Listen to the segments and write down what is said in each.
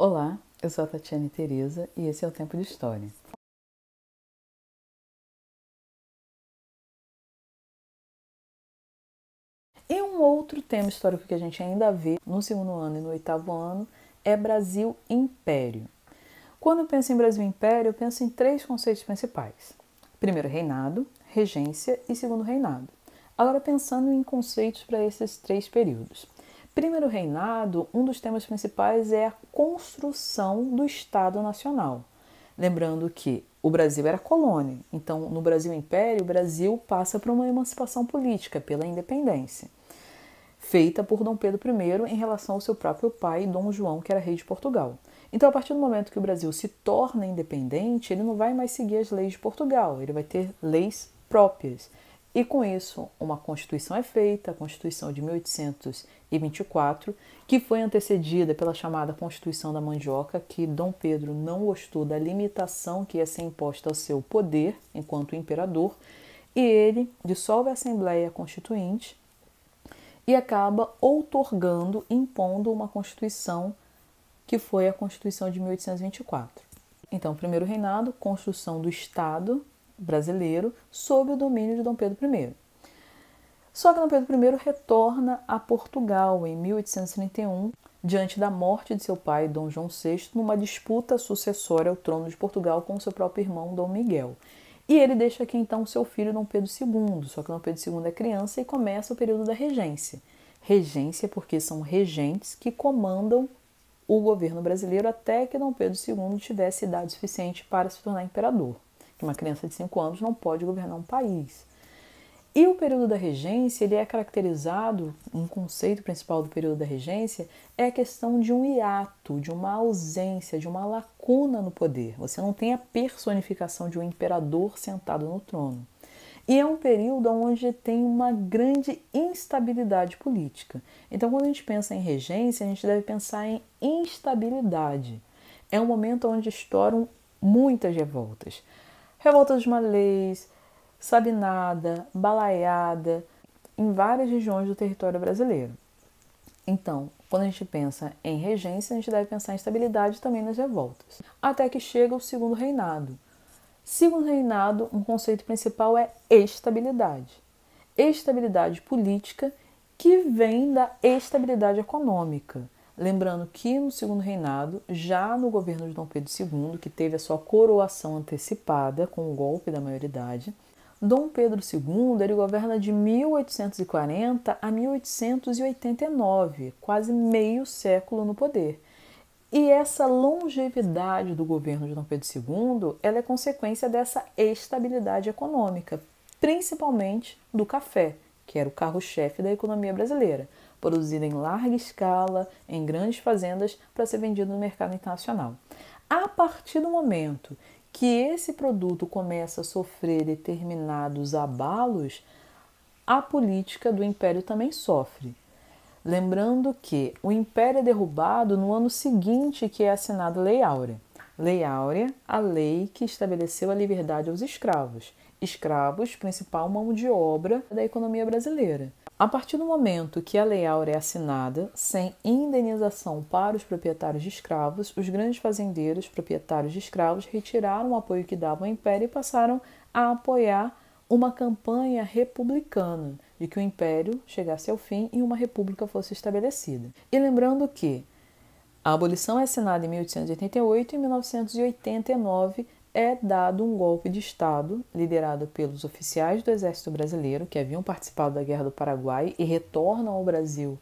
Olá, eu sou a Tatiane Tereza e esse é o Tempo de História. E um outro tema histórico que a gente ainda vê no segundo ano e no oitavo ano é Brasil Império. Quando eu penso em Brasil Império, eu penso em três conceitos principais. Primeiro reinado, regência e segundo reinado. Agora pensando em conceitos para esses três períodos. Primeiro reinado, um dos temas principais é a construção do Estado Nacional. Lembrando que o Brasil era colônia, então no Brasil Império, o Brasil passa por uma emancipação política, pela independência, feita por Dom Pedro I em relação ao seu próprio pai, Dom João, que era rei de Portugal. Então, a partir do momento que o Brasil se torna independente, ele não vai mais seguir as leis de Portugal, ele vai ter leis próprias. E com isso, uma Constituição é feita, a Constituição de 1824, que foi antecedida pela chamada Constituição da Mandioca, que Dom Pedro não gostou da limitação que ia ser imposta ao seu poder enquanto imperador, e ele dissolve a Assembleia Constituinte e acaba outorgando, impondo uma Constituição que foi a Constituição de 1824. Então, primeiro reinado, construção do Estado brasileiro sob o domínio de Dom Pedro I. Só que Dom Pedro I retorna a Portugal em 1831, diante da morte de seu pai, Dom João VI, numa disputa sucessória ao trono de Portugal com seu próprio irmão, Dom Miguel. E ele deixa aqui então seu filho Dom Pedro II, só que Dom Pedro II é criança e começa o período da regência. Regência porque são regentes que comandam o governo brasileiro até que Dom Pedro II tivesse idade suficiente para se tornar imperador. Que uma criança de 5 anos não pode governar um país. E o período da regência, ele é caracterizado, um conceito principal do período da regência é a questão de um hiato, de uma ausência, de uma lacuna no poder. Você não tem a personificação de um imperador sentado no trono. E é um período onde tem uma grande instabilidade política. Então, quando a gente pensa em regência, a gente deve pensar em instabilidade. É um momento onde estouram muitas revoltas. Revolta dos Malês, Sabinada, Balaiada, em várias regiões do território brasileiro. Então, quando a gente pensa em regência, a gente deve pensar em estabilidade também nas revoltas. Até que chega o segundo reinado. Segundo reinado, um conceito principal é estabilidade. Estabilidade política que vem da estabilidade econômica. Lembrando que no segundo reinado, já no governo de Dom Pedro II, que teve a sua coroação antecipada com o golpe da maioridade, Dom Pedro II ele governa de 1840 a 1889, quase meio século no poder. E essa longevidade do governo de Dom Pedro II ela é consequência dessa estabilidade econômica, principalmente do café, que era o carro-chefe da economia brasileira, produzido em larga escala, em grandes fazendas, para ser vendido no mercado internacional. A partir do momento que esse produto começa a sofrer determinados abalos, a política do império também sofre. Lembrando que o império é derrubado no ano seguinte que é assinada a Lei Áurea. Lei Áurea, a lei que estabeleceu a liberdade aos escravos. Escravos, principal mão de obra da economia brasileira. A partir do momento que a Lei Áurea é assinada, sem indenização para os proprietários de escravos, os grandes fazendeiros proprietários de escravos retiraram o apoio que davam ao império e passaram a apoiar uma campanha republicana, de que o império chegasse ao fim e uma república fosse estabelecida. E lembrando que a abolição é assinada em 1888 e em 1989 é dado um golpe de Estado liderado pelos oficiais do Exército Brasileiro que haviam participado da Guerra do Paraguai e retornam ao Brasil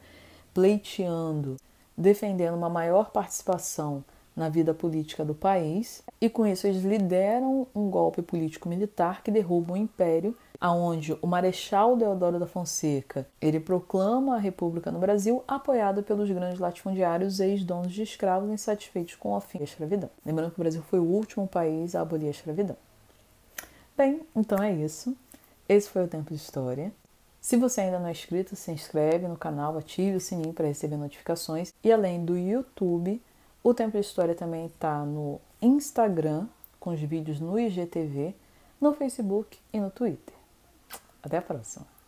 pleiteando, defendendo uma maior participação na vida política do país, e com isso eles lideram um golpe político-militar que derruba o império, aonde o Marechal Deodoro da Fonseca ele proclama a República no Brasil, apoiado pelos grandes latifundiários ex-donos de escravos insatisfeitos com o fim da escravidão. Lembrando que o Brasil foi o último país a abolir a escravidão. Bem, então é isso. Esse foi o Tempo de História. Se você ainda não é inscrito, se inscreve no canal, ative o sininho para receber notificações. E além do YouTube, o Tempo de História também está no Instagram, com os vídeos no IGTV, no Facebook e no Twitter. Até a próxima!